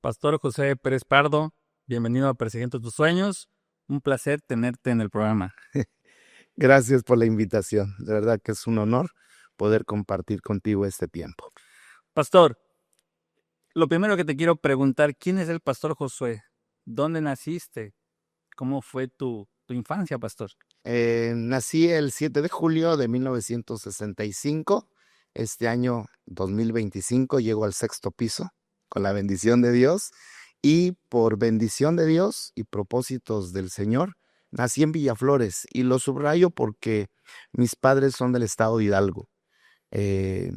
Pastor José Pérez Pardo, bienvenido a Persiguiendo tus Sueños. Un placer tenerte en el programa. Gracias por la invitación. De verdad que es un honor poder compartir contigo este tiempo. Pastor, lo primero que te quiero preguntar, ¿quién es el Pastor Josué? ¿Dónde naciste? ¿Cómo fue tu infancia, Pastor? Nací el 7 de julio de 1965. Este año 2025 llego al sexto piso con la bendición de Dios. Y por bendición de Dios y propósitos del Señor, nací en Villaflores. Y lo subrayo porque mis padres son del estado de Hidalgo. Eh,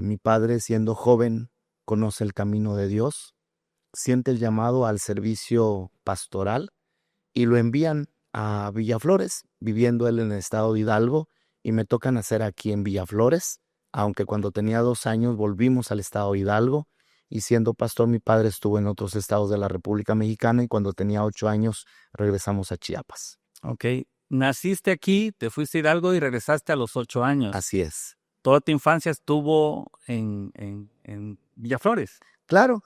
Mi padre, siendo joven, conoce el camino de Dios, siente el llamado al servicio pastoral y lo envían a Villaflores, viviendo él en el estado de Hidalgo, y me toca nacer aquí en Villaflores, aunque cuando tenía 2 años volvimos al estado de Hidalgo, y siendo pastor mi padre estuvo en otros estados de la República Mexicana, y cuando tenía 8 años regresamos a Chiapas. Ok, naciste aquí, te fuiste a Hidalgo y regresaste a los 8 años. Así es. ¿Toda tu infancia estuvo en Villaflores? Claro,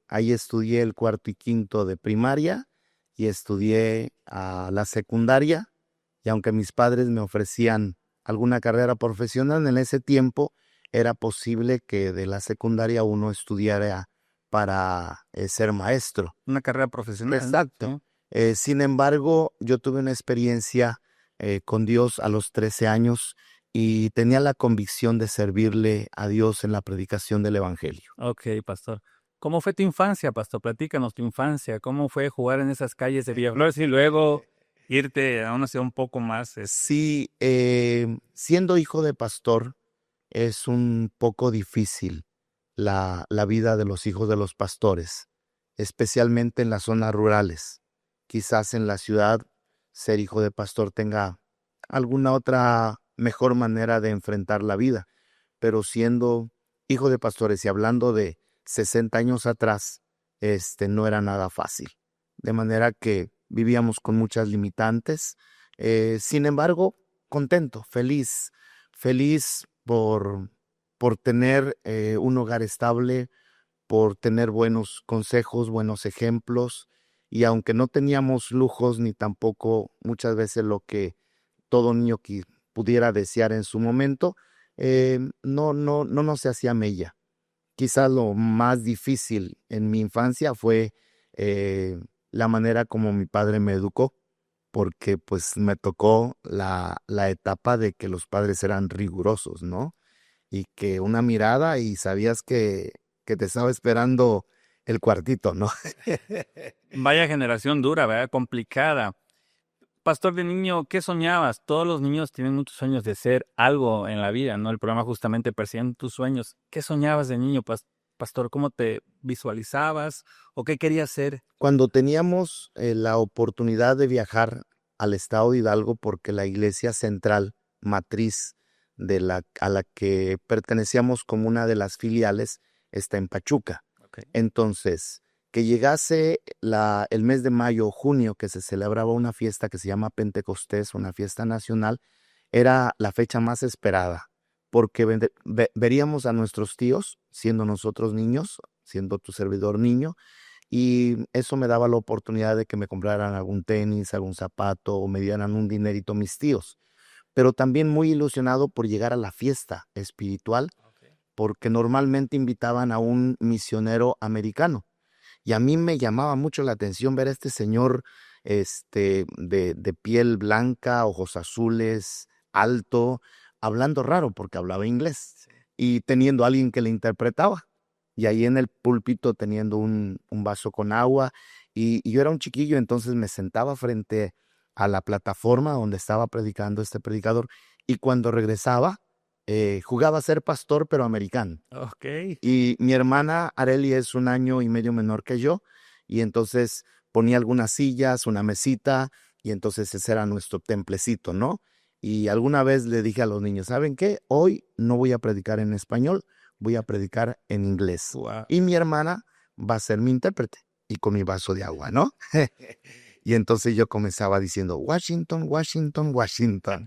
ahí estudié el cuarto y quinto de primaria y estudié la secundaria, y aunque mis padres me ofrecían alguna carrera profesional, en ese tiempo era posible que de la secundaria uno estudiara para ser maestro. Una carrera profesional. Exacto. ¿Sí? Sin embargo, yo tuve una experiencia con Dios a los 13 años y tenía la convicción de servirle a Dios en la predicación del Evangelio. Ok, Pastor. ¿Cómo fue tu infancia, Pastor? Platícanos tu infancia. ¿Cómo fue jugar en esas calles de Villaflores y luego irte a una ciudad un poco más? Sí, siendo hijo de pastor, es un poco difícil la vida de los hijos de los pastores, especialmente en las zonas rurales. Quizás en la ciudad ser hijo de pastor tenga alguna otra mejor manera de enfrentar la vida, pero siendo hijo de pastores y hablando de 60 años atrás, no era nada fácil. De manera que vivíamos con muchas limitantes. Sin embargo, contento, feliz por tener un hogar estable, por tener buenos consejos, buenos ejemplos, y aunque no teníamos lujos ni tampoco muchas veces lo que todo niño pudiera desear en su momento, no nos hacía mella. Quizás lo más difícil en mi infancia fue la manera como mi padre me educó, porque pues me tocó la etapa de que los padres eran rigurosos, ¿no? Y que una mirada y sabías que te estaba esperando el cuartito, ¿no? Vaya generación dura, ¿verdad? Complicada. Pastor, de niño, ¿qué soñabas? Todos los niños tienen muchos sueños de ser algo en la vida, ¿no? El programa justamente Persiguiendo tus Sueños. ¿Qué soñabas de niño, Pastor? ¿Cómo te visualizabas o qué querías ser? Cuando teníamos la oportunidad de viajar al estado de Hidalgo, porque la iglesia central, matriz a la que pertenecíamos como una de las filiales, está en Pachuca. Okay. Entonces, que llegase el mes de mayo o junio, que se celebraba una fiesta que se llama Pentecostés, una fiesta nacional, era la fecha más esperada, porque veríamos a nuestros tíos, siendo nosotros niños, siendo tu servidor niño, y eso me daba la oportunidad de que me compraran algún tenis, algún zapato o me dieran un dinerito mis tíos. Pero también muy ilusionado por llegar a la fiesta espiritual, porque normalmente invitaban a un misionero americano. Y a mí me llamaba mucho la atención ver a este señor de piel blanca, ojos azules, alto, hablando raro porque hablaba inglés, Sí. y teniendo a alguien que le interpretaba. Y ahí en el púlpito teniendo un vaso con agua, y yo era un chiquillo, entonces me sentaba frente a la plataforma donde estaba predicando este predicador, y cuando regresaba, jugaba a ser pastor, pero americano. Ok. Y mi hermana Areli es 1 año y medio menor que yo, y entonces ponía algunas sillas, una mesita, y entonces ese era nuestro templecito, ¿no? Y alguna vez le dije a los niños, ¿saben qué? Hoy no voy a predicar en español, voy a predicar en inglés. Wow. Y mi hermana va a ser mi intérprete, y con mi vaso de agua, ¿no? Y entonces yo comenzaba diciendo, Washington, Washington, Washington.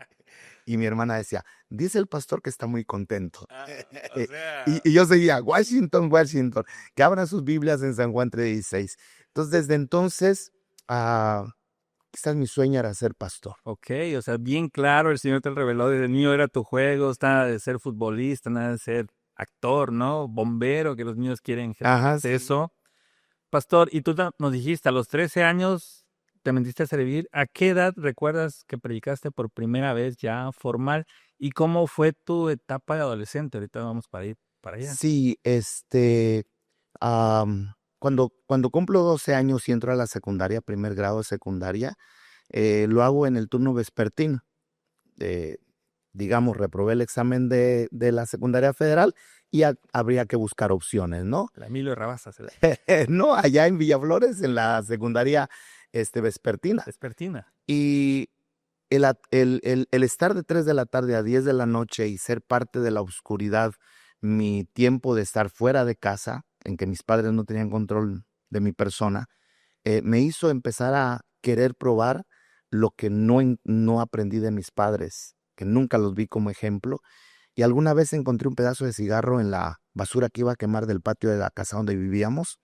Y mi hermana decía, dice el pastor que está muy contento. O sea, Y yo seguía, Washington, Washington, que abran sus Biblias en San Juan 3:16. Entonces, desde entonces, quizás mi sueño era ser pastor. ok, o sea, bien claro, el Señor te reveló desde niño era tu juego, nada de ser futbolista, nada de ser actor, ¿no? Bombero, que los niños quieren Ajá, generalmente sí. eso. Pastor, y tú nos dijiste, a los 13 años te metiste a servir. ¿A qué edad recuerdas que predicaste por primera vez ya formal? ¿Y cómo fue tu etapa de adolescente? Ahorita vamos para ir para allá. Sí, cuando cumplo 12 años y entro a la secundaria, primer grado de secundaria, lo hago en el turno vespertino. eh, digamos, reprobé el examen de la secundaria federal y habría que buscar opciones, ¿no? La Emilio Rabasa, No, allá en Villaflores, en la secundaria vespertina. vespertina. Y el estar de 3 de la tarde a 10 de la noche y ser parte de la oscuridad, mi tiempo de estar fuera de casa, en que mis padres no tenían control de mi persona, me hizo empezar a querer probar lo que no aprendí de mis padres, que nunca los vi como ejemplo. Y alguna vez encontré un pedazo de cigarro en la basura que iba a quemar del patio de la casa donde vivíamos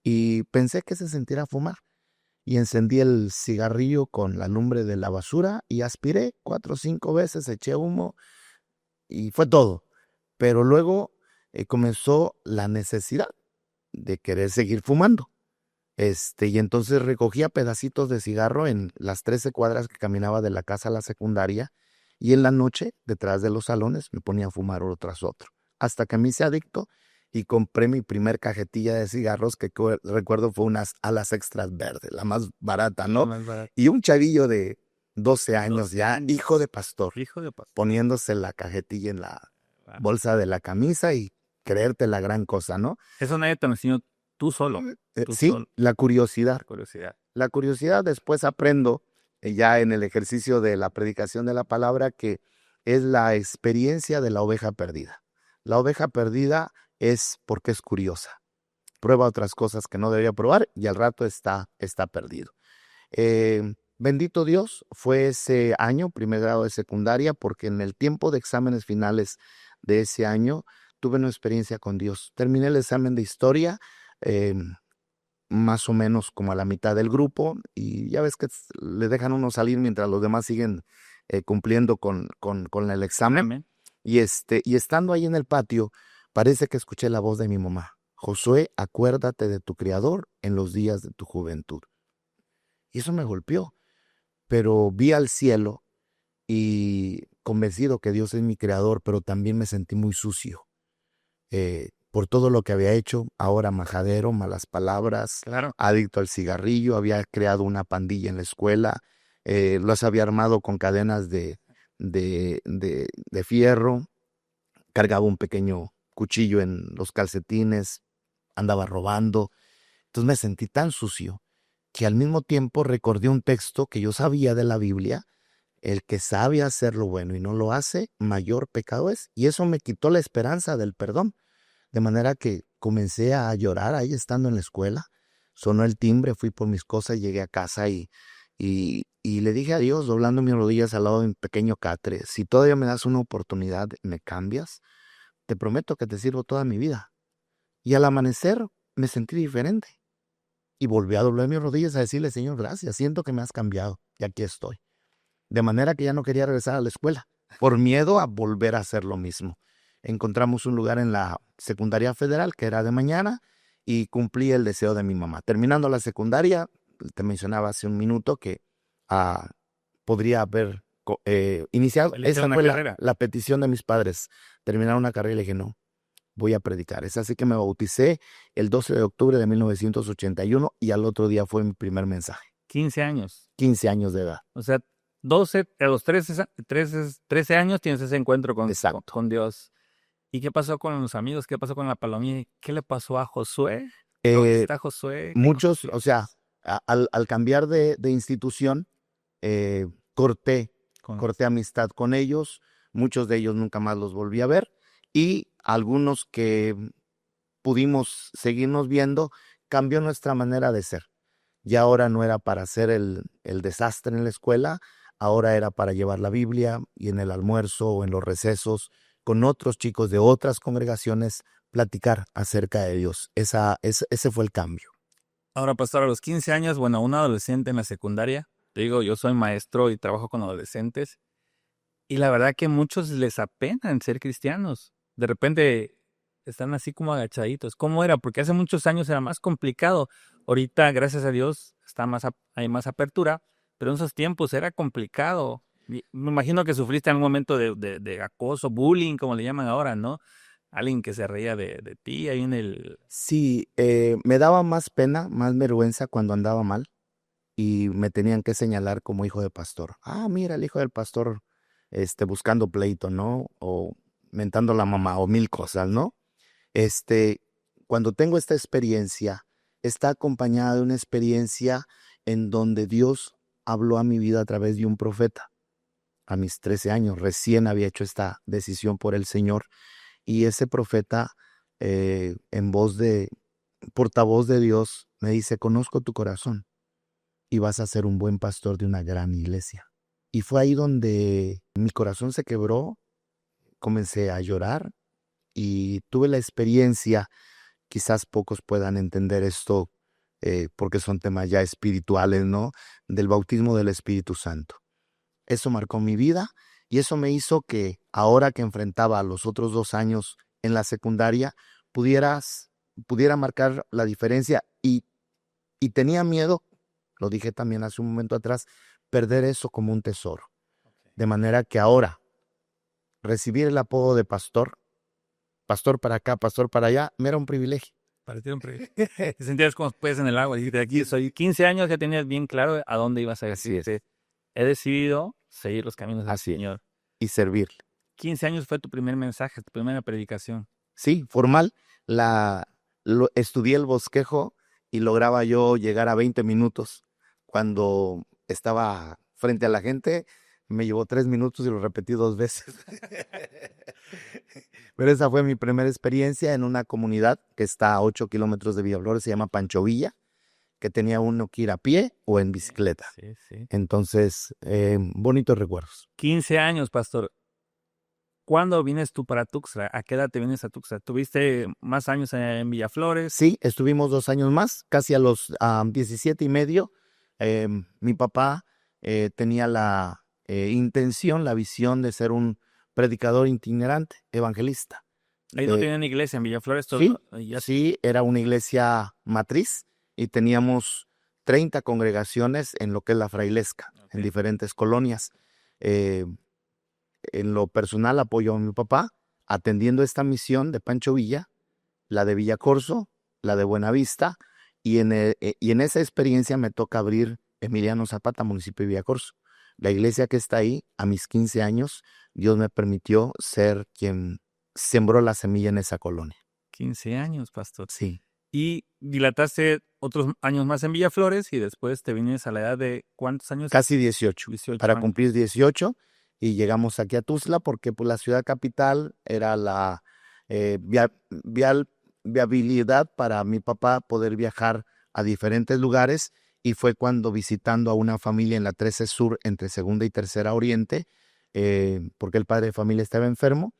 y pensé que se sentía fumar. Y encendí el cigarrillo con la lumbre de la basura y aspiré 4 o 5 veces, eché humo y fue todo. Pero luego comenzó la necesidad de querer seguir fumando. Y entonces recogía pedacitos de cigarro en las 13 cuadras que caminaba de la casa a la secundaria y en la noche, detrás de los salones, me ponía a fumar uno tras otro. Hasta que me hice adicto y compré mi primer cajetilla de cigarros que recuerdo fue unas alas extras verdes, la más barata, La ¿no? más barata. Y un chavillo de 12 años 12 ya, años. hijo de pastor, Hijo de pastor. poniéndose la cajetilla en la Wow. bolsa de la camisa y creerte la gran cosa, ¿no? Eso nadie te lo enseñó tú solo. Tú Sí, solo. la curiosidad. La curiosidad. La curiosidad, después aprendo ya en el ejercicio de la predicación de la palabra que es la experiencia de la oveja perdida. La oveja perdida es porque es curiosa. Prueba otras cosas que no debía probar y al rato está perdido. Bendito Dios, fue ese año, primer grado de secundaria, porque en el tiempo de exámenes finales de ese año tuve una experiencia con Dios. Terminé el examen de historia, eh, más o menos como a la mitad del grupo, y ya ves que le dejan uno salir mientras los demás siguen cumpliendo con el examen. Amén. Y estando ahí en el patio, parece que escuché la voz de mi mamá. Josué, acuérdate de tu Creador en los días de tu juventud. Y eso me golpeó, pero vi al cielo y convencido que Dios es mi Creador, pero también me sentí muy sucio. Por todo lo que había hecho, ahora majadero, malas palabras, Claro. adicto al cigarrillo, había creado una pandilla en la escuela, los había armado con cadenas de fierro, cargaba un pequeño cuchillo en los calcetines, andaba robando. Entonces me sentí tan sucio que al mismo tiempo recordé un texto que yo sabía de la Biblia: el que sabe hacer lo bueno y no lo hace, mayor pecado es. Y eso me quitó la esperanza del perdón. De manera que comencé a llorar ahí estando en la escuela. Sonó el timbre, fui por mis cosas, llegué a casa y le dije a Dios, doblando mis rodillas al lado de mi pequeño catre: si todavía me das una oportunidad, me cambias, te prometo que te sirvo toda mi vida. Y al amanecer me sentí diferente. Y volví a doblar mis rodillas a decirle: Señor, gracias, siento que me has cambiado y aquí estoy. De manera que ya no quería regresar a la escuela, por miedo a volver a hacer lo mismo. Encontramos un lugar en la secundaria federal que era de mañana y cumplí el deseo de mi mamá. Terminando la secundaria, te mencionaba hace un minuto que podría haber iniciado. Elegir Esa una fue carrera. la petición de mis padres, terminar una carrera, y le dije: no, voy a predicar. Es así que me bauticé el 12 de octubre de 1981 y al otro día fue mi primer mensaje. 15 años. 15 años de edad. O sea, a los 13 años tienes ese encuentro con Dios. ¿Y qué pasó con los amigos? ¿Qué pasó con la palomilla? ¿Qué le pasó a Josué? ¿Dónde está Josué? ¿Qué Muchos, consiguió? o sea, al cambiar de institución, eh, corté amistad con ellos. Muchos de ellos nunca más los volví a ver. Y algunos que pudimos seguirnos viendo, cambió nuestra manera de ser. Ya ahora no era para hacer el desastre en la escuela, ahora era para llevar la Biblia y en el almuerzo o en los recesos con otros chicos de otras congregaciones platicar acerca de Dios. Ese fue el cambio. Ahora, pastor, a los 15 años, bueno, un adolescente en la secundaria, te digo, yo soy maestro y trabajo con adolescentes, y la verdad que a muchos les apena ser cristianos. De repente están así como agachaditos. ¿Cómo era? Porque hace muchos años era más complicado. Ahorita, gracias a Dios, hay más apertura, pero en esos tiempos era complicado. Y me imagino que sufriste en un momento de acoso, bullying, como le llaman ahora, ¿no? Alguien que se reía de ti ahí en el... Sí, me daba más pena, más vergüenza cuando andaba mal y me tenían que señalar como hijo de pastor. Ah, mira, el hijo del pastor buscando pleito, ¿no? O mentando a la mamá o mil cosas, ¿no? Este, Cuando tengo esta experiencia, está acompañada de una experiencia en donde Dios habló a mi vida a través de un profeta. A mis 13 años recién había hecho esta decisión por el Señor y ese profeta en voz de portavoz de Dios me dice, conozco tu corazón y vas a ser un buen pastor de una gran iglesia. Y fue ahí donde mi corazón se quebró, comencé a llorar y tuve la experiencia. Quizás pocos puedan entender esto porque son temas ya espirituales, ¿no? Del bautismo del Espíritu Santo. Eso marcó mi vida y eso me hizo que ahora que enfrentaba los otros 2 años en la secundaria, pudiera marcar la diferencia y tenía miedo, lo dije también hace un momento atrás, perder eso como un tesoro. De manera que ahora recibir el apodo de pastor para acá, pastor para allá, me era un privilegio. Para ti un privilegio. Te sentías como pues en el agua. Y de aquí soy 15 años, ya tenías bien claro a dónde ibas a ir. Así es. He decidido seguir los caminos del Así es. Señor. Y servirle. 15 años fue tu primer mensaje, tu primera predicación. Sí, formal. Estudié el bosquejo y lograba yo llegar a 20 minutos. Cuando estaba frente a la gente, me llevó 3 minutos y lo repetí 2 veces. Pero esa fue mi primera experiencia en una comunidad que está a 8 kilómetros de Villaflores, se llama Pancho Villa, que tenía uno que ir a pie o en bicicleta. Sí, sí. Entonces, bonitos recuerdos. 15 años, pastor. ¿Cuándo vienes tú para Tuxtla? ¿A qué edad te vienes a Tuxtla? ¿Tuviste más años en Villaflores? Sí, estuvimos 2 años más, casi a los 17 y medio. Mi papá tenía la intención, la visión de ser un predicador itinerante, evangelista. Ahí no tienen iglesia en Villaflores. Sí, sí, era una iglesia matriz y teníamos 30 congregaciones en lo que es la frailesca, en diferentes colonias. En lo personal apoyo a mi papá atendiendo esta misión de Pancho Villa, la de Villacorso, la de Buenavista, y en esa experiencia me toca abrir Emiliano Zapata, municipio de Villacorso. La iglesia que está ahí, a mis 15 años, Dios me permitió ser quien sembró la semilla en esa colonia. 15 años, pastor. Sí. Y dilataste otros años más en Villaflores y después te vienes a la edad de ¿cuántos años? Casi 18. 18 para años. cumplir 18 y llegamos aquí a Tuxtla porque pues, la ciudad capital era la viabilidad para mi papá poder viajar a diferentes lugares y fue cuando visitando a una familia en la 13 Sur entre Segunda y Tercera Oriente, porque el padre de familia estaba enfermo,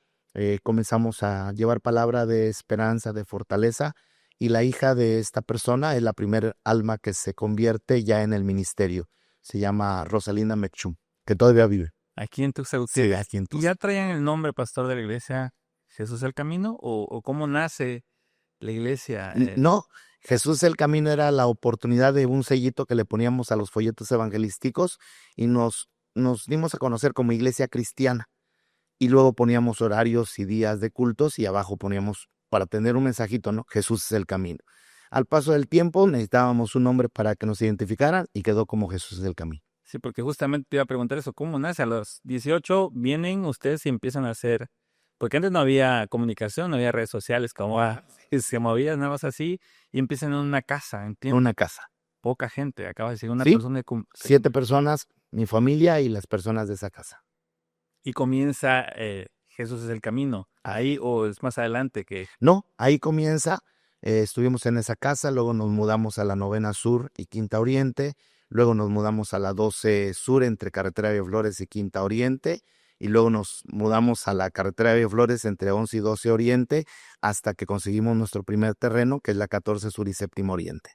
comenzamos a llevar palabra de esperanza, de fortaleza y la hija de esta persona es la primer alma que se convierte ya en el ministerio. Se llama Rosalinda Mechum, que todavía vive. Aquí en Tuxtla Sí, Gutiérrez. aquí en ¿Y Tuxtla. ya traían el nombre, pastor de la iglesia, Jesús el Camino? ¿O cómo nace la iglesia? No, Jesús el Camino era la oportunidad de un sellito que le poníamos a los folletos evangelísticos y nos dimos a conocer como iglesia cristiana. Y luego poníamos horarios y días de cultos y abajo poníamos para tener un mensajito, ¿no? Jesús es el camino. Al paso del tiempo necesitábamos un nombre para que nos identificaran y quedó como Jesús es el camino. Sí, porque justamente te iba a preguntar eso, ¿cómo nace? A los 18 vienen ustedes y empiezan a hacer, porque antes no había comunicación, no había redes sociales, como se movía nada más así, y empiezan en una casa, En entiendo. una casa. Poca gente, acaba de decir, una Sí, persona 7 personas, mi familia y las personas de esa casa. y comienza Jesús es el camino, ahí o es más adelante que... No, ahí comienza. Estuvimos en esa casa, luego nos mudamos a la 9ª Sur y 5ª Oriente, luego nos mudamos a la 12 Sur entre Carretera de Flores y Quinta Oriente, y luego nos mudamos a la Carretera de Flores entre 11 y 12 Oriente, hasta que conseguimos nuestro primer terreno, que es la 14 Sur y Séptimo Oriente.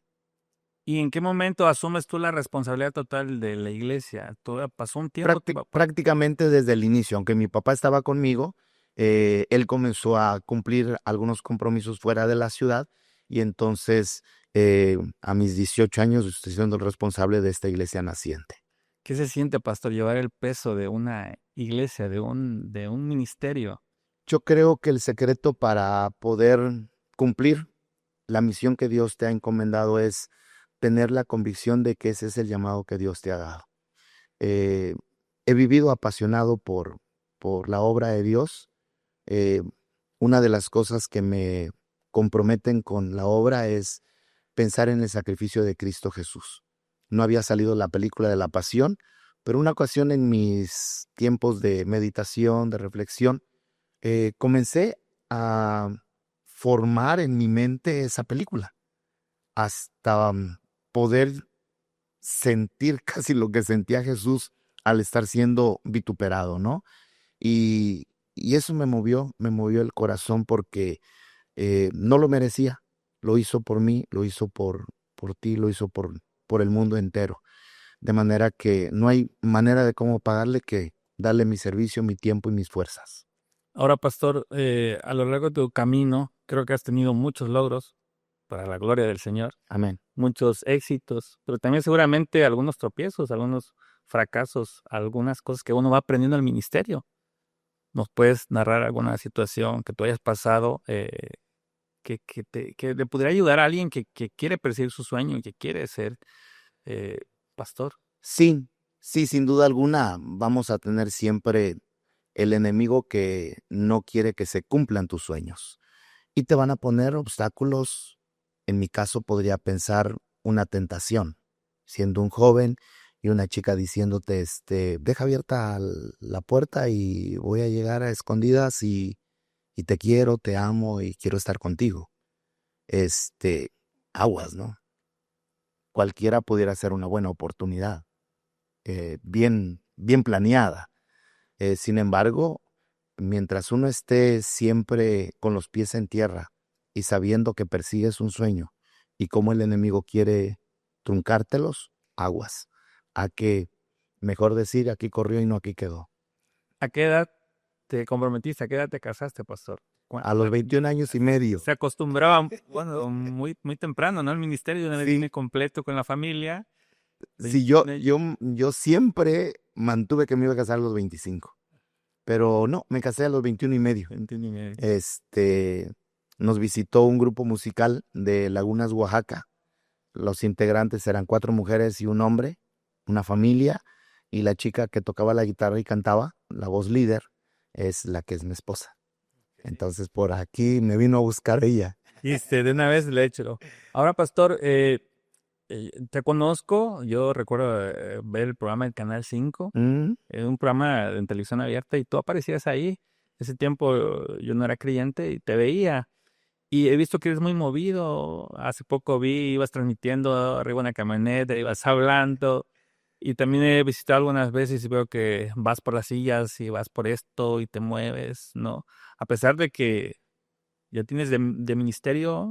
¿Y en qué momento asumes tú la responsabilidad total de la iglesia? ¿Pasó un tiempo tu papá? Prácticamente desde el inicio, aunque mi papá estaba conmigo, él comenzó a cumplir algunos compromisos fuera de la ciudad, y entonces a mis 18 años estoy siendo el responsable de esta iglesia naciente. ¿Qué se siente, pastor, llevar el peso de una iglesia, de un ministerio? Yo creo que el secreto para poder cumplir la misión que Dios te ha encomendado es tener la convicción de que ese es el llamado que Dios te ha dado. Eh, He vivido apasionado por la obra de Dios. Eh, una de las cosas que me comprometen con la obra es pensar en el sacrificio de Cristo Jesús. No había salido la película de la Pasión, pero una ocasión en mis tiempos de meditación, de reflexión, comencé a formar en mi mente esa película, hasta poder sentir casi lo que sentía Jesús al estar siendo vituperado, ¿no? Y eso me movió el corazón porque no lo merecía. Lo hizo por mí, lo hizo por ti, lo hizo por el mundo entero. De manera que no hay manera de cómo pagarle que darle mi servicio, mi tiempo y mis fuerzas. Ahora, pastor, a lo largo de tu camino, creo que has tenido muchos logros para la gloria del Señor, Amén. muchos éxitos, pero también seguramente algunos tropiezos, algunos fracasos, algunas cosas que uno va aprendiendo al ministerio. ¿Nos puedes narrar alguna situación que tú hayas pasado que le pudiera ayudar a alguien que quiere perseguir su sueño y que quiere ser eh, pastor? Sí, sí, sin duda alguna vamos a tener siempre el enemigo que no quiere que se cumplan tus sueños. Y te van a poner obstáculos. En mi caso podría pensar una tentación, siendo un joven y una chica diciéndote, deja abierta la puerta y voy a llegar a escondidas y te quiero, te amo y quiero estar contigo. Aguas, ¿no? Cualquiera pudiera ser una buena oportunidad, bien planeada. Sin embargo, mientras uno esté siempre con los pies en tierra y sabiendo que persigues un sueño y cómo el enemigo quiere truncártelos, aguas. A que, mejor decir, aquí corrió y no aquí quedó. ¿A qué edad te comprometiste? ¿A qué edad te casaste, pastor? A los 21 años y medio. Se acostumbraba, bueno, muy, muy temprano, ¿no? El ministerio de Sí, viene completo con la familia. sí, 21 años. yo siempre mantuve que me iba a casar a los 25, pero no, me casé a los 21 y medio. 21 y medio. Nos visitó un grupo musical de Lagunas, Oaxaca. Los integrantes eran 4 mujeres y un hombre, una familia, y la chica que tocaba la guitarra y cantaba, la voz líder, es la que es mi esposa. Entonces por aquí me vino a buscar ella. Y de una vez le he hecho. Ahora, pastor, te conozco, yo recuerdo ver el programa del Canal 5, Mm, un programa en televisión abierta, y tú aparecías ahí. Ese tiempo yo no era creyente y te veía. Y he visto que eres muy movido. Hace poco vi, ibas transmitiendo arriba en una camioneta, ibas hablando. Y también he visitado algunas veces y veo que vas por las sillas y vas por esto y te mueves, ¿no? A pesar de que ya tienes de ministerio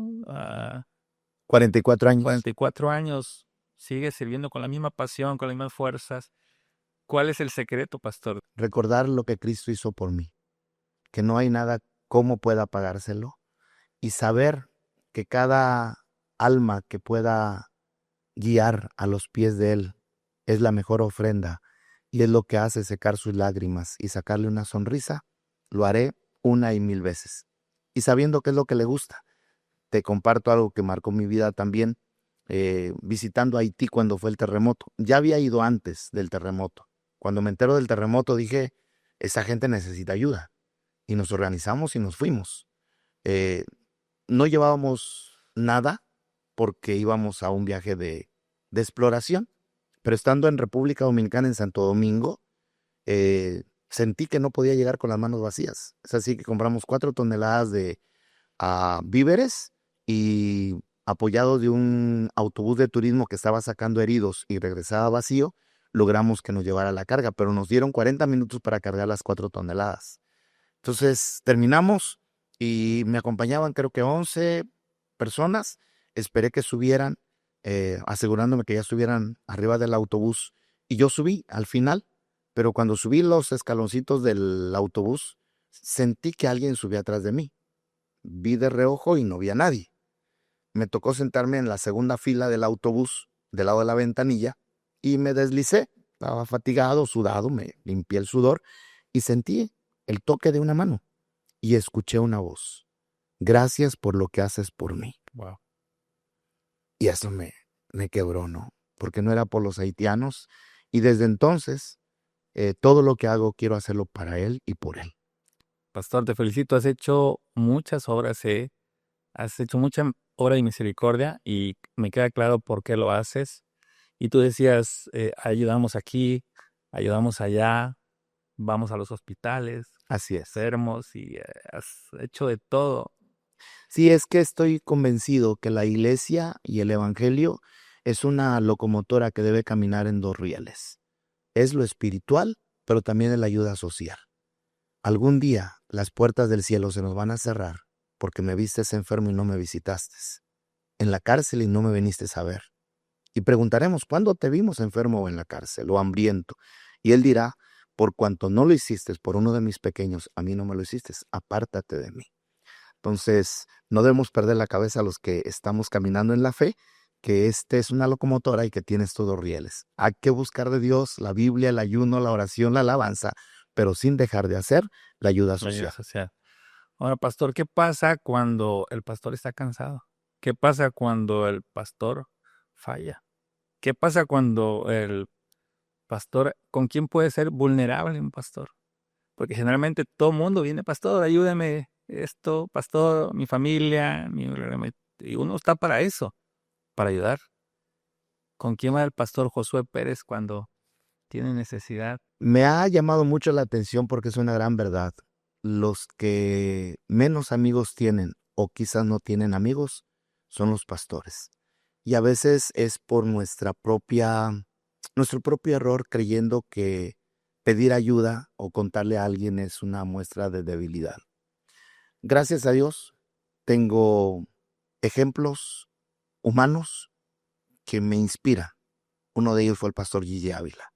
44 años. 44 años, sigues sirviendo con la misma pasión, con las mismas fuerzas. ¿Cuál es el secreto, pastor? Recordar lo que Cristo hizo por mí, que no hay nada como pueda pagárselo, y saber que cada alma que pueda guiar a los pies de Él es la mejor ofrenda y es lo que hace secar sus lágrimas y sacarle una sonrisa, lo haré una y mil veces. Y sabiendo qué es lo que le gusta, te comparto algo que marcó mi vida también, visitando Haití cuando fue el terremoto. Ya había ido antes del terremoto. Cuando me entero del terremoto dije, esa gente necesita ayuda. Y nos organizamos y nos fuimos. Eh, no llevábamos nada porque íbamos a un viaje de exploración, pero estando en República Dominicana, en Santo Domingo, sentí que no podía llegar con las manos vacías. Es así que compramos 4 toneladas de víveres y apoyado de un autobús de turismo que estaba sacando heridos y regresaba vacío, logramos que nos llevara la carga, pero nos dieron 40 minutos para cargar las 4 toneladas. Entonces terminamos y me acompañaban creo que 11 personas. Esperé que subieran, asegurándome que ya estuvieran arriba del autobús. Y yo subí al final, pero cuando subí los escaloncitos del autobús, sentí que alguien subía atrás de mí. Vi de reojo y no vi a nadie. Me tocó sentarme en la segunda fila del autobús, del lado de la ventanilla, y me deslicé. Estaba fatigado, sudado, me limpié el sudor y sentí el toque de una mano y escuché una voz. Gracias por lo que haces por mí. Wow. Y eso me quebró, ¿no? Porque no era por los haitianos. Y desde entonces, todo lo que hago quiero hacerlo para él y por él. Pastor, te felicito. Has hecho muchas obras, has hecho mucha obra de misericordia y me queda claro por qué lo haces. Y tú decías, ayudamos aquí, ayudamos allá, vamos a los hospitales, Así es. enfermos y has hecho de todo. Sí, es que estoy convencido que la iglesia y el evangelio es una locomotora que debe caminar en 2 rieles. Es lo espiritual, pero también es la ayuda social. Algún día las puertas del cielo se nos van a cerrar porque me vistes enfermo y no me visitaste. En la cárcel y no me viniste a ver. Y preguntaremos, ¿cuándo te vimos enfermo o en la cárcel o hambriento? Y él dirá, por cuanto no lo hiciste por uno de mis pequeños, a mí no me lo hiciste, apártate de mí. Entonces, no debemos perder la cabeza los que estamos caminando en la fe, que es una locomotora y que tiene estos 2 rieles. Hay que buscar de Dios la Biblia, el ayuno, la oración, la alabanza, pero sin dejar de hacer la ayuda La ayuda social. social. Ahora, pastor, ¿qué pasa cuando el pastor está cansado? ¿Qué pasa cuando el pastor falla? ¿Qué pasa cuando el pastor, con quién puede ser vulnerable un pastor? Porque generalmente todo el mundo viene, pastor, ayúdame, esto, pastor, mi familia, y uno está para eso, para ayudar. ¿Con quién va el pastor Josué Pérez cuando tiene necesidad? Me ha llamado mucho la atención porque es una gran verdad. Los que menos amigos tienen o quizás no tienen amigos son los pastores. Y a veces es por nuestro propio error creyendo que pedir ayuda o contarle a alguien es una muestra de debilidad. Gracias a Dios tengo ejemplos humanos que me inspiran. Uno de ellos fue el pastor Gigi Ávila.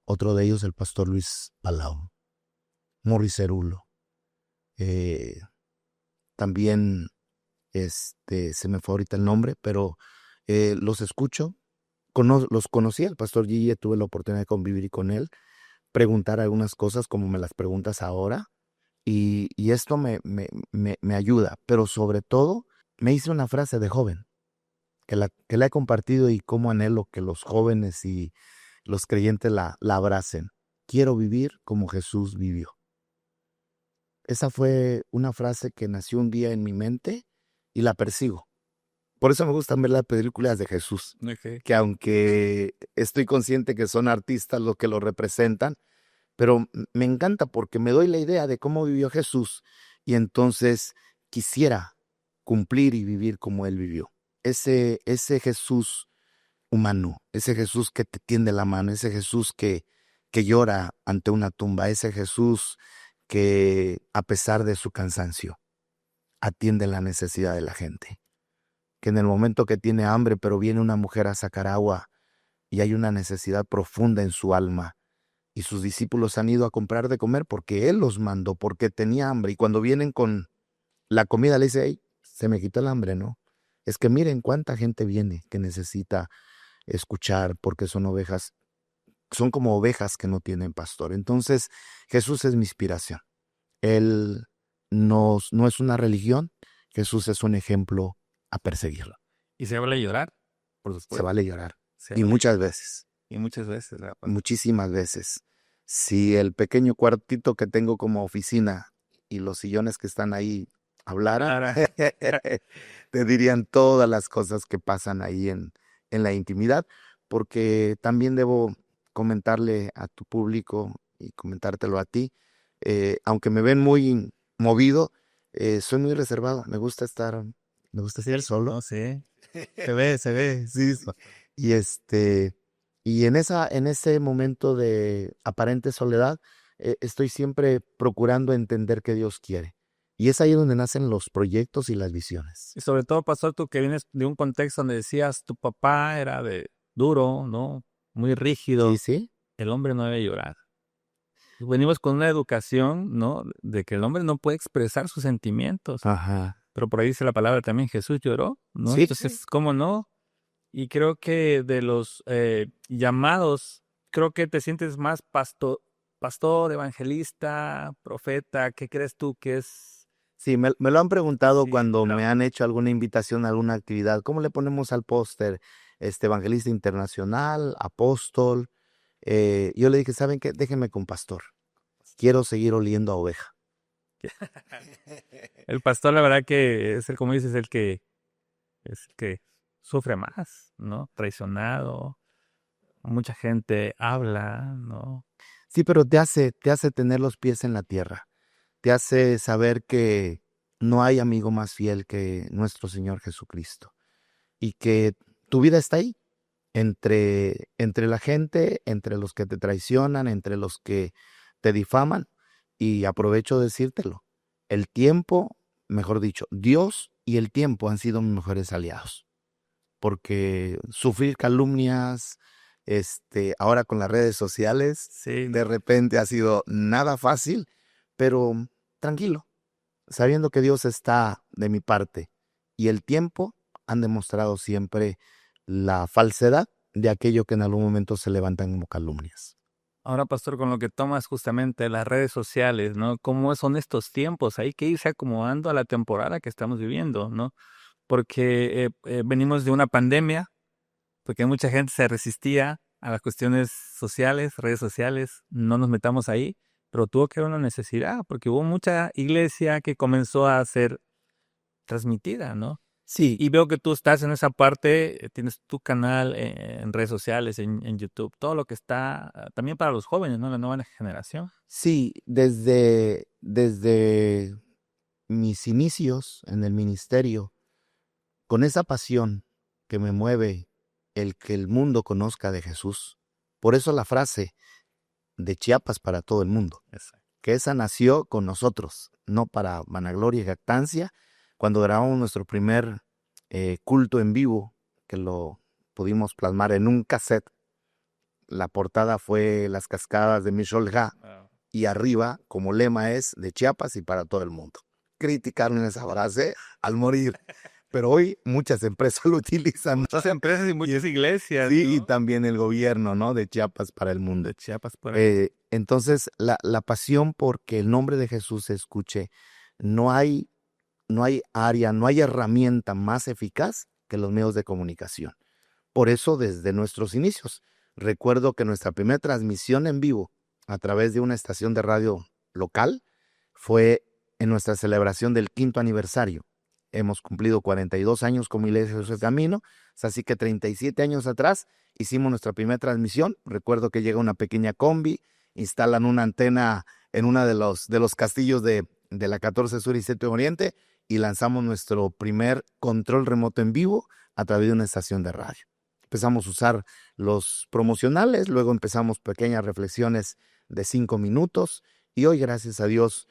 Otro de ellos el pastor Luis Palau, Morris Cerulo. También se me fue ahorita el nombre, pero los escucho. Los conocí, el pastor Gigi, tuve la oportunidad de convivir con él, preguntar algunas cosas como me las preguntas ahora, y esto me ayuda, pero sobre todo me hice una frase de joven, que la he compartido y cómo anhelo que los jóvenes y los creyentes la abracen. Quiero vivir como Jesús vivió. Esa fue una frase que nació un día en mi mente y la persigo. Por eso me gustan ver las películas de Jesús, Okay. que aunque estoy consciente que son artistas los que lo representan, pero me encanta porque me doy la idea de cómo vivió Jesús y entonces quisiera cumplir y vivir como Él vivió. Ese Jesús humano, ese Jesús que te tiende la mano, ese Jesús que llora ante una tumba, ese Jesús que a pesar de su cansancio atiende la necesidad de la gente. Que en el momento que tiene hambre, pero viene una mujer a sacar agua y hay una necesidad profunda en su alma, y sus discípulos han ido a comprar de comer porque Él los mandó, porque tenía hambre, y cuando vienen con la comida le dice, hey, se me quitó el hambre, ¿no? Es que miren cuánta gente viene que necesita escuchar porque son ovejas, son como ovejas que no tienen pastor. Entonces, Jesús es mi inspiración. Él no es una religión, Jesús es un ejemplo a perseguirlo. ¿Y se vale llorar? Por Se supuesto. vale llorar. Se Y vale muchas llorar. veces, Y muchas veces, ¿verdad, pastor? muchísimas veces. Si el pequeño cuartito que tengo como oficina y los sillones que están ahí hablaran, Ahora, te dirían todas las cosas que pasan ahí en la intimidad, porque también debo comentarle a tu público y comentártelo a ti, aunque me ven muy movido, soy muy reservado, me gusta estar Me gusta ser solo. No sé. Se ve, sí. Y y en ese momento de aparente soledad, estoy siempre procurando entender qué Dios quiere. Y es ahí donde nacen los proyectos y las visiones. Y sobre todo, pastor, tú que vienes de un contexto donde decías tu papá era de duro, ¿no? Muy Sí, rígido. sí. El hombre no debe llorar. Venimos con una educación, ¿no? De que el hombre no puede expresar sus sentimientos. Ajá. Pero por ahí dice la palabra también, Jesús lloró, ¿no? Sí. Entonces, ¿cómo no? Y creo que de los llamados, creo que te sientes más pastor, evangelista, profeta. ¿Qué crees tú que es? Sí, me lo han preguntado Sí, cuando me claro. han hecho alguna invitación a alguna actividad. ¿Cómo le ponemos al póster? Evangelista internacional, apóstol. Yo le dije, ¿saben qué? Déjenme con pastor. Quiero seguir oliendo a oveja. El pastor, la verdad que es el, como dices, es el que sufre más, ¿no? Traicionado, mucha gente habla, ¿no? Sí, pero te hace tener los pies en la tierra. Te hace saber que no hay amigo más fiel que nuestro Señor Jesucristo. Y que tu vida está ahí, entre la gente, entre los que te traicionan, entre los que te difaman. Y aprovecho de decírtelo. El tiempo, mejor dicho, Dios y el tiempo han sido mis mejores aliados. Porque sufrir calumnias, ahora con las redes sociales, Sí, de repente ha sido nada fácil, pero tranquilo, sabiendo que Dios está de mi parte y el tiempo han demostrado siempre la falsedad de aquello que en algún momento se levantan como calumnias. ahora, pastor, con lo que tomas justamente las redes sociales, ¿no? ¿Cómo son estos tiempos? Hay que irse acomodando a la temporada que estamos viviendo, ¿no? Porque venimos de una pandemia, porque mucha gente se resistía a las cuestiones sociales, redes sociales, no nos metamos ahí, pero tuvo que haber una necesidad, porque hubo mucha iglesia que comenzó a ser transmitida, ¿no? Sí, Y veo que tú estás en esa parte, tienes tu canal en redes sociales, en YouTube, todo lo que está también para los jóvenes, ¿no? La nueva generación. sí, desde mis inicios en el ministerio, con esa pasión que me mueve el que el mundo conozca de Jesús. Por eso la frase de Chiapas para todo el mundo, Exacto. que esa nació con nosotros, no para vanagloria y jactancia. Cuando grabamos nuestro primer culto en vivo, que lo pudimos plasmar en un cassette, la portada fue Las Cascadas de Micholga Wow. y arriba, como lema, es de Chiapas y para todo el mundo. Criticaron esa frase al morir, pero hoy muchas empresas lo utilizan. Muchas empresas y Y muchas iglesias, sí, y ¿no? también el gobierno, ¿no? De Chiapas para el mundo. De Chiapas por ahí. Entonces, la pasión porque el nombre de Jesús se escuche, no hay, no hay área, no hay herramienta más eficaz que los medios de comunicación. Por eso, desde nuestros inicios, recuerdo que nuestra primera transmisión en vivo a través de una estación de radio local fue en nuestra celebración del 5º aniversario. Hemos cumplido 42 años como Iglesia Jesús el Camino, así que 37 años atrás hicimos nuestra primera transmisión. Recuerdo que llega una pequeña combi, instalan una antena en uno de los castillos de la 14 Sur y 7 Oriente y lanzamos nuestro primer control remoto en vivo a través de una estación de radio. Empezamos a usar los promocionales, luego empezamos pequeñas reflexiones de 5 minutos y hoy, gracias a Dios,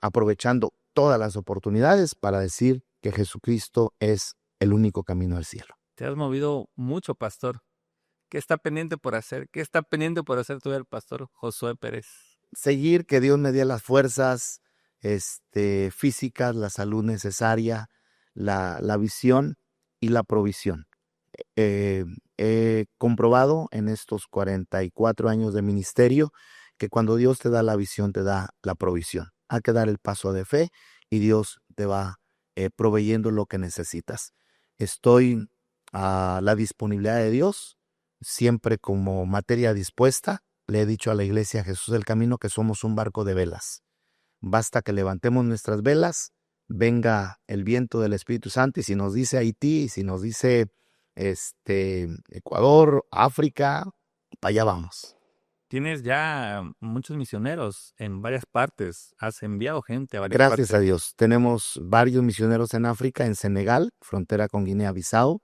aprovechando todas las oportunidades para decir que Jesucristo es el único camino al cielo. Te has movido mucho, pastor. ¿Qué está pendiente por hacer? ¿Qué está pendiente por hacer tú el pastor Josué Pérez? Seguir, que Dios me dé las fuerzas físicas, la salud necesaria, la visión y la provisión. He comprobado en estos 44 años de ministerio que cuando Dios te da la visión, te da la provisión. Hay que dar el paso de fe y Dios te va proveyendo lo que necesitas. Estoy a la disponibilidad de Dios, siempre como materia dispuesta. Le he dicho a la iglesia Jesús del Camino que somos un barco de velas. Basta que levantemos nuestras velas, venga el viento del Espíritu Santo y si nos dice Haití, si nos dice Ecuador, África, para allá vamos. tienes ya muchos misioneros en varias partes. Has enviado gente a varias Gracias a partes. Dios. Tenemos varios misioneros en África, en Senegal, frontera con Guinea-Bissau.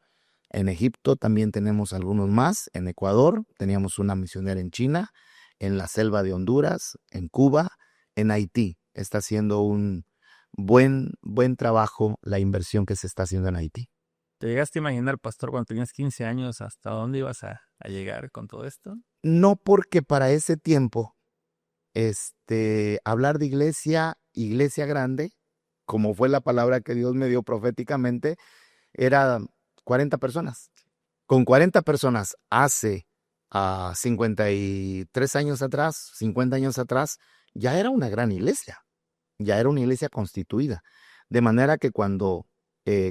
En Egipto también tenemos algunos más. En Ecuador teníamos una misionera en China, en la selva de Honduras, en Cuba, en Haití. Está haciendo un buen trabajo la inversión que se está haciendo en Haití. ¿Te llegaste a imaginar, pastor, cuando tenías 15 años, hasta dónde ibas a llegar con todo esto? No porque para ese tiempo, hablar de iglesia, iglesia grande, como fue la palabra que Dios me dio proféticamente, era 40 personas. Con 40 personas hace 53 años atrás, 50 años atrás, ya era una gran iglesia, ya era una iglesia constituida. De manera que cuando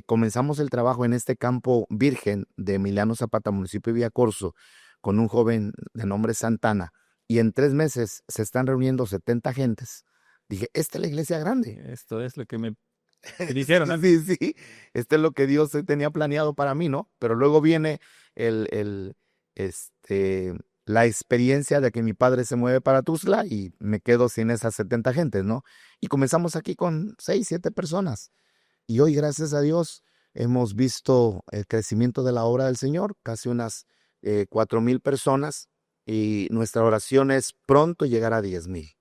comenzamos el trabajo en este campo virgen de Emiliano Zapata, municipio de Villacorso, con un joven de nombre Santana, y en 3 meses se están reuniendo 70 gentes, dije, esta es la iglesia grande. Esto es lo que me dijeron antes. Sí, esto es lo que Dios tenía planeado para mí, ¿no? Pero luego viene el, el, este, la experiencia de que mi padre se mueve para Tuzla y me quedo sin esas 70 gentes, ¿no? Y comenzamos aquí con 6, 7 personas. Y hoy, gracias a Dios, hemos visto el crecimiento de la obra del Señor, casi unas 4,000 personas, y nuestra oración es pronto llegar a 10,000.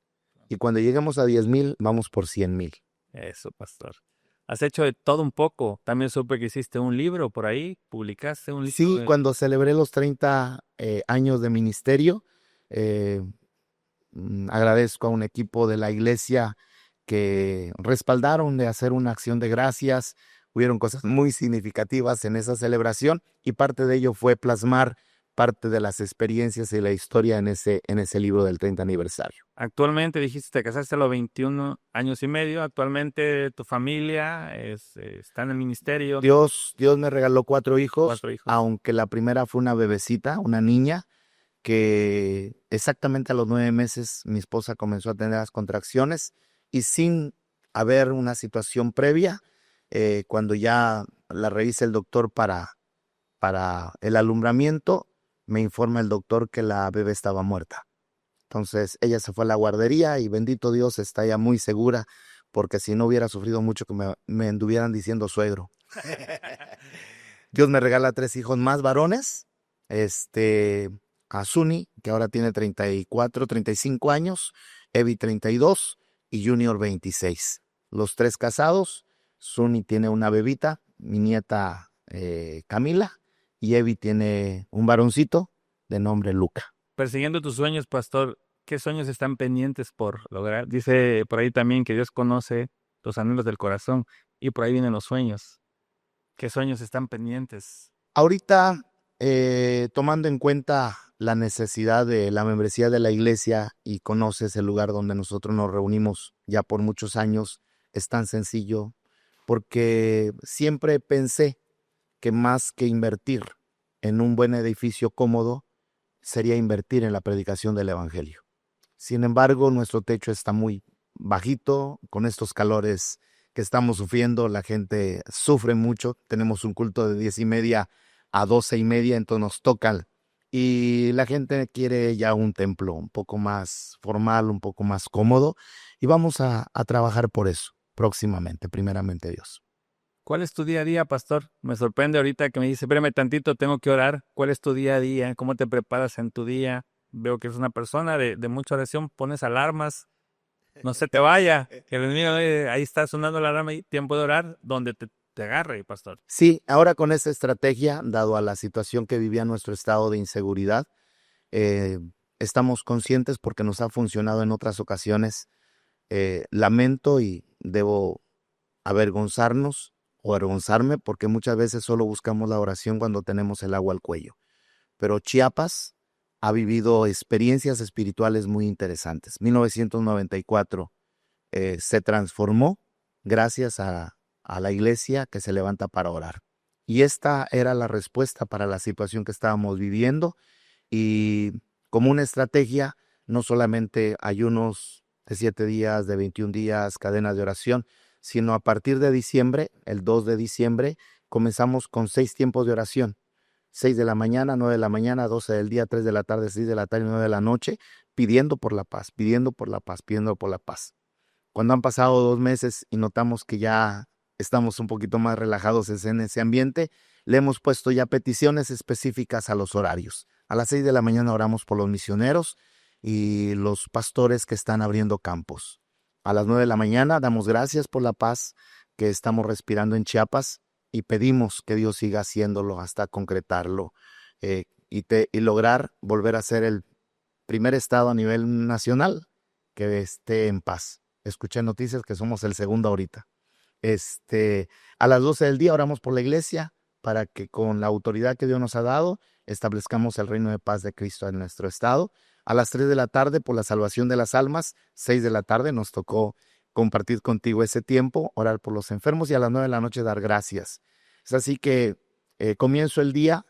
Y cuando lleguemos a 10,000, vamos por 100,000. Eso, pastor. Has hecho de todo un poco. También supe que hiciste un libro por ahí, publicaste un libro. Sí, cuando celebré los 30 años de ministerio, eh, agradezco a un equipo de la iglesia que respaldaron de hacer una acción de gracias. Hubieron cosas muy significativas en esa celebración y parte de ello fue plasmar parte de las experiencias y la historia en ese libro del 30 aniversario. Actualmente dijiste te casaste a los 21 años y medio. Actualmente tu familia está en el ministerio. Dios me regaló 4 hijos, 4 hijos. aunque la primera fue una bebecita, una niña, que exactamente a los 9 meses mi esposa comenzó a tener las contracciones y sin haber una situación previa, cuando ya la revisa el doctor para el alumbramiento, me informa el doctor que la bebé estaba muerta. Entonces ella se fue a la guardería y bendito Dios está ya muy segura, porque si no hubiera sufrido mucho que me anduvieran diciendo suegro. Dios me regala 3 hijos más varones, a Suni, que ahora tiene 34, 35 años, Evi 32 y Junior 26. Los 3 casados, Suni tiene una bebita, mi nieta Camila, y Evi tiene un varoncito de nombre Luca. Persiguiendo tus sueños, pastor, ¿qué sueños están pendientes por lograr? Dice por ahí también que Dios conoce los anhelos del corazón y por ahí vienen los sueños. ¿Qué sueños están pendientes? Ahorita, tomando en cuenta la necesidad de la membresía de la iglesia y conoces el lugar donde nosotros nos reunimos ya por muchos años, es tan sencillo porque siempre pensé que más que invertir en un buen edificio cómodo, sería invertir en la predicación del evangelio. Sin embargo, nuestro techo está muy bajito, con estos calores que estamos sufriendo, la gente sufre mucho, tenemos un culto de 10:30 a 12:30, entonces nos tocan y la gente quiere ya un templo un poco más formal, un poco más cómodo y vamos a trabajar por eso próximamente, primeramente Dios. ¿Cuál es tu día a día, pastor? Me sorprende ahorita que me dice, espérame tantito, tengo que orar. ¿Cuál es tu día a día? ¿Cómo te preparas en tu día? Veo que eres una persona de mucha oración, pones alarmas, no se te vaya. Que el enemigo, ahí está sonando la alarma y tiempo de orar, donde te agarre, pastor. Sí, ahora con esa estrategia, dado a la situación que vivía nuestro estado de inseguridad, eh, estamos conscientes porque nos ha funcionado en otras ocasiones. Lamento y debo avergonzarnos o avergonzarme porque muchas veces solo buscamos la oración cuando tenemos el agua al cuello. Pero Chiapas ha vivido experiencias espirituales muy interesantes. 1994 se transformó gracias a la iglesia que se levanta para orar. Y esta era la respuesta para la situación que estábamos viviendo. Y como una estrategia, no solamente ayunos de 7 días, de 21 días, cadenas de oración, sino a partir de diciembre, el 2 de diciembre, comenzamos con 6 tiempos de oración. 6 de la mañana, 9 de la mañana, 12 del día, 3 de la tarde, 6 de la tarde, 9 de la noche, pidiendo por la paz, pidiendo por la paz, pidiendo por la paz. Cuando han pasado 2 meses y notamos que ya estamos un poquito más relajados en ese ambiente, le hemos puesto ya peticiones específicas a los horarios. A las 6 de la mañana oramos por los misioneros y los pastores que están abriendo campos. A las 9 de la mañana damos gracias por la paz que estamos respirando en Chiapas y pedimos que Dios siga haciéndolo hasta concretarlo y lograr volver a ser el primer estado a nivel nacional que esté en paz. Escuché noticias que somos el segundo ahorita. A las 12 del día oramos por la iglesia para que con la autoridad que Dios nos ha dado establezcamos el reino de paz de Cristo en nuestro estado. A las 3 de la tarde por la salvación de las almas. 6 de la tarde nos tocó compartir contigo ese tiempo, orar por los enfermos y a las 9 de la noche dar gracias. Es así que comienzo el día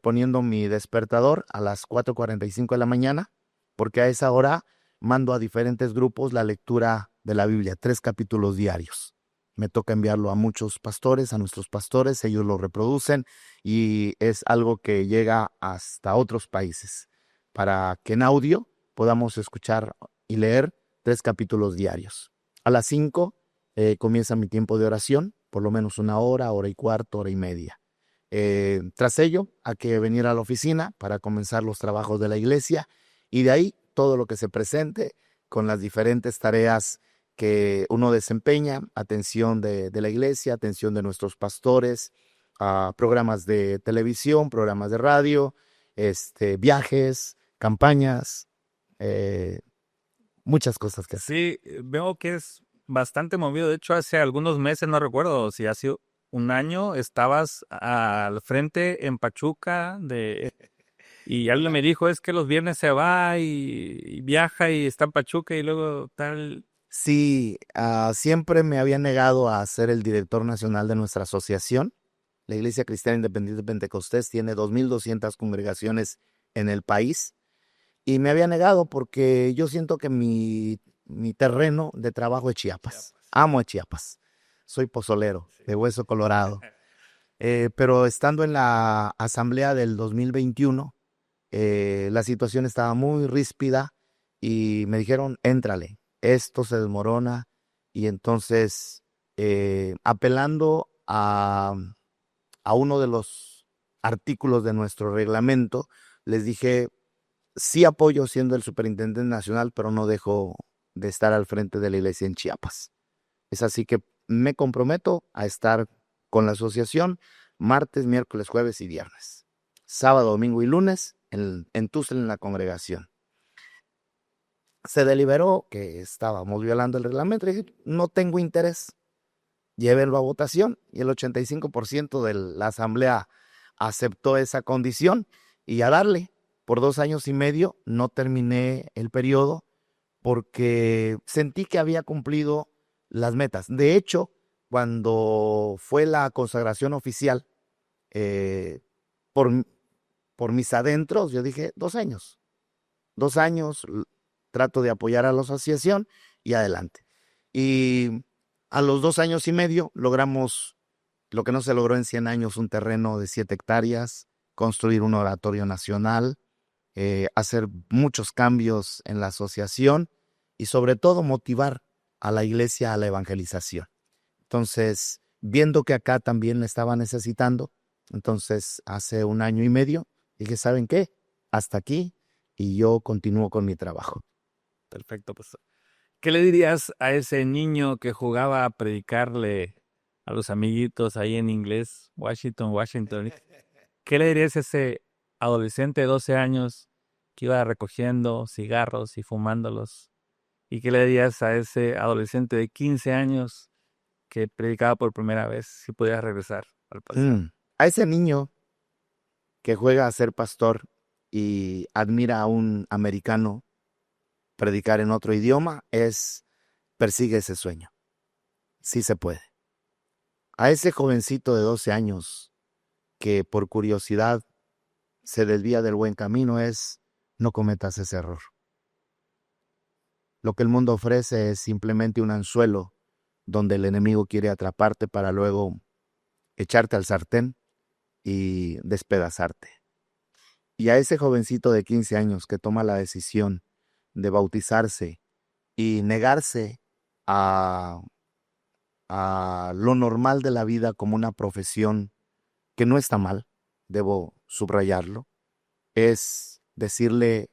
poniendo mi despertador a las 4:45 de la mañana, porque a esa hora mando a diferentes grupos la lectura de la Biblia, 3 capítulos diarios. Me toca enviarlo a muchos pastores, a nuestros pastores, ellos lo reproducen y es algo que llega hasta otros países para que en audio podamos escuchar y leer 3 capítulos diarios. A las 5 comienza mi tiempo de oración, por lo menos 1 hora, 1 hora y cuarto, 1 hora y media. Tras ello, hay que venir a la oficina para comenzar los trabajos de la iglesia y de ahí todo lo que se presente con las diferentes tareas que uno desempeña, atención de la iglesia, atención de nuestros pastores, programas de televisión, programas de radio, viajes, campañas, muchas cosas que hacer. Sí, veo que es bastante movido. De hecho, hace algunos meses, no recuerdo si ha sido un año, estabas al frente en Pachuca y alguien me dijo, es que los viernes se va y viaja y está en Pachuca y luego tal. Sí, siempre me había negado a ser el director nacional de nuestra asociación. La Iglesia Cristiana Independiente Pentecostés tiene 2,200 congregaciones en el país y me había negado porque yo siento que mi terreno de trabajo es Chiapas. Amo a Chiapas. Soy pozolero, de hueso colorado. Pero estando en la asamblea del 2021, la situación estaba muy ríspida y me dijeron, éntrale, esto se desmorona. Y entonces, apelando a uno de los artículos de nuestro reglamento, les dije, sí apoyo siendo el superintendente nacional, pero no dejo de estar al frente de la iglesia en Chiapas. Es así que me comprometo a estar con la asociación martes, miércoles, jueves y viernes. Sábado, domingo y lunes en Tuxtla en la congregación. Se deliberó que estábamos violando el reglamento y dije, no tengo interés. Llévenlo a votación y el 85% de la asamblea aceptó esa condición y a darle. Por 2 años y medio no terminé el periodo porque sentí que había cumplido las metas. De hecho, cuando fue la consagración oficial, por, por mis adentros, yo dije 2 años. 2 años, trato de apoyar a la asociación y adelante. Y a los 2 años y medio logramos lo que no se logró en 100 años, un terreno de 7 hectáreas, construir un oratorio nacional, hacer muchos cambios en la asociación y sobre todo motivar a la iglesia a la evangelización. Entonces, viendo que acá también le estaba necesitando, entonces hace 1 año y medio dije, ¿saben qué? Hasta aquí y yo continúo con mi trabajo. Perfecto, pues. ¿Qué le dirías a ese niño que jugaba a predicarle a los amiguitos ahí en inglés, Washington, Washington? ¿Qué le dirías a ese adolescente de 12 años que iba recogiendo cigarros y fumándolos? ¿Y qué le dirías a ese adolescente de 15 años que predicaba por primera vez si pudiera regresar al pasado? A ese niño que juega a ser pastor y admira a un americano predicar en otro idioma, persigue ese sueño. Sí se puede. A ese jovencito de 12 años que por curiosidad se desvía del buen camino no cometas ese error. Lo que el mundo ofrece es simplemente un anzuelo donde el enemigo quiere atraparte para luego echarte al sartén y despedazarte. Y a ese jovencito de 15 años que toma la decisión de bautizarse y negarse a, a lo normal de la vida como una profesión que no está mal, debo subrayarlo, es decirle,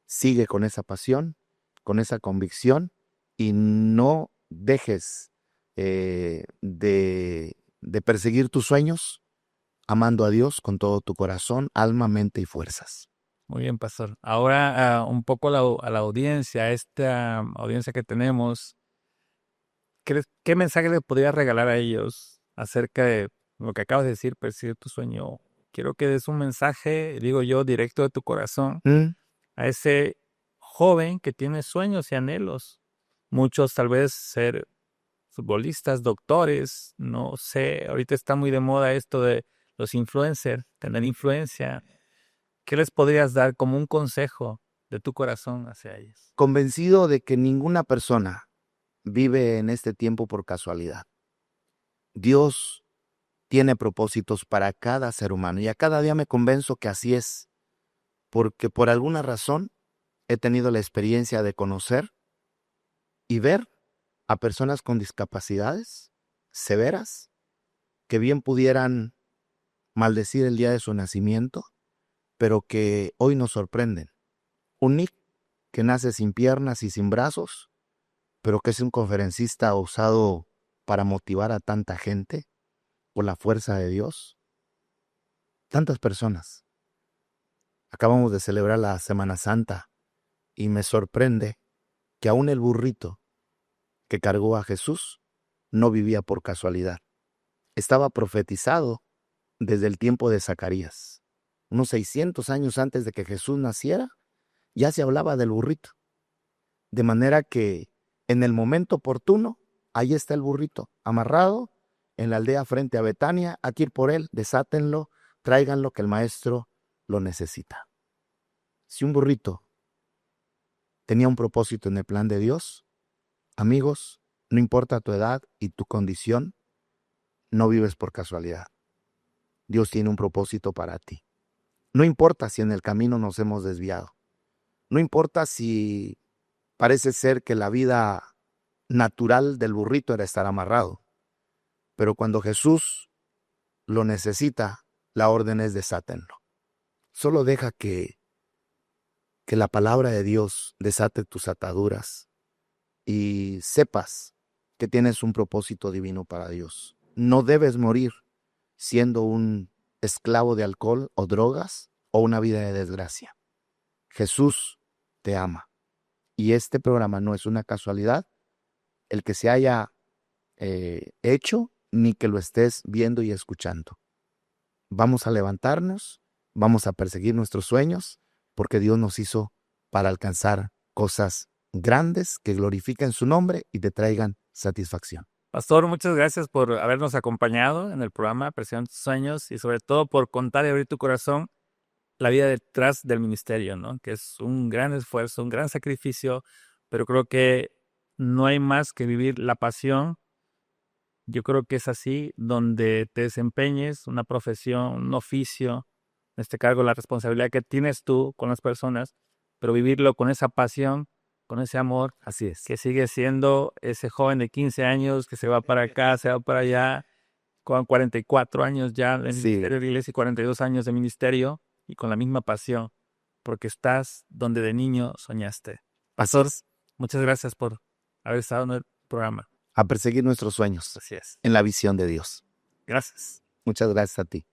sigue con esa pasión, con esa convicción y no dejes de perseguir tus sueños, amando a Dios con todo tu corazón, alma, mente y fuerzas. Muy bien, pastor. Ahora un poco a la audiencia, a esta audiencia que tenemos, ¿qué mensaje le podrías regalar a ellos acerca de lo que acabas de decir, perseguir tu sueño? Quiero que des un mensaje, digo yo, directo de tu corazón a ese joven que tiene sueños y anhelos. Muchos tal vez ser futbolistas, doctores, no sé, ahorita está muy de moda esto de los influencers, tener influencia. ¿Qué les podrías dar como un consejo de tu corazón hacia ellos? Convencido de que ninguna persona vive en este tiempo por casualidad. Dios tiene propósitos para cada ser humano y a cada día me convenzo que así es, porque por alguna razón he tenido la experiencia de conocer y ver a personas con discapacidades severas que bien pudieran maldecir el día de su nacimiento, pero que hoy nos sorprenden. Un Nick que nace sin piernas y sin brazos, pero que es un conferencista usado para motivar a tanta gente por la fuerza de Dios. Tantas personas. Acabamos de celebrar la Semana Santa y me sorprende que aún el burrito que cargó a Jesús no vivía por casualidad. Estaba profetizado desde el tiempo de Zacarías. Unos 600 años antes de que Jesús naciera, ya se hablaba del burrito. De manera que en el momento oportuno, ahí está el burrito, amarrado en la aldea frente a Betania. Hay que ir por él, desátenlo, tráiganlo que el maestro lo necesita. Si un burrito tenía un propósito en el plan de Dios, amigos, no importa tu edad y tu condición, no vives por casualidad. Dios tiene un propósito para ti. No importa si en el camino nos hemos desviado. No importa si parece ser que la vida natural del burrito era estar amarrado. Pero cuando Jesús lo necesita, la orden es desátenlo. Solo deja que la palabra de Dios desate tus ataduras y sepas que tienes un propósito divino para Dios. No debes morir siendo un esclavo de alcohol o drogas o una vida de desgracia. Jesús te ama. Y este programa no es una casualidad, el que se haya hecho, ni que lo estés viendo y escuchando. Vamos a levantarnos, vamos a perseguir nuestros sueños, porque Dios nos hizo para alcanzar cosas grandes que glorifiquen su nombre y te traigan satisfacción. Pastor, muchas gracias por habernos acompañado en el programa Perseguir tus sueños y sobre todo por contar y abrir tu corazón la vida detrás del ministerio, ¿no? Que es un gran esfuerzo, un gran sacrificio, pero creo que no hay más que vivir la pasión. Yo creo que es así, donde te desempeñes una profesión, un oficio, en este cargo, la responsabilidad que tienes tú con las personas, pero vivirlo con esa pasión, con ese amor, Así es. que sigue siendo ese joven de 15 años que se va para acá, se va para allá, con 44 años ya de ministerio de la iglesia y 42 años de ministerio, y con la misma pasión, porque estás donde de niño soñaste. Pastor, muchas gracias por haber estado en el programa. A perseguir nuestros sueños Así es. en la visión de Dios. Gracias. Muchas gracias a ti.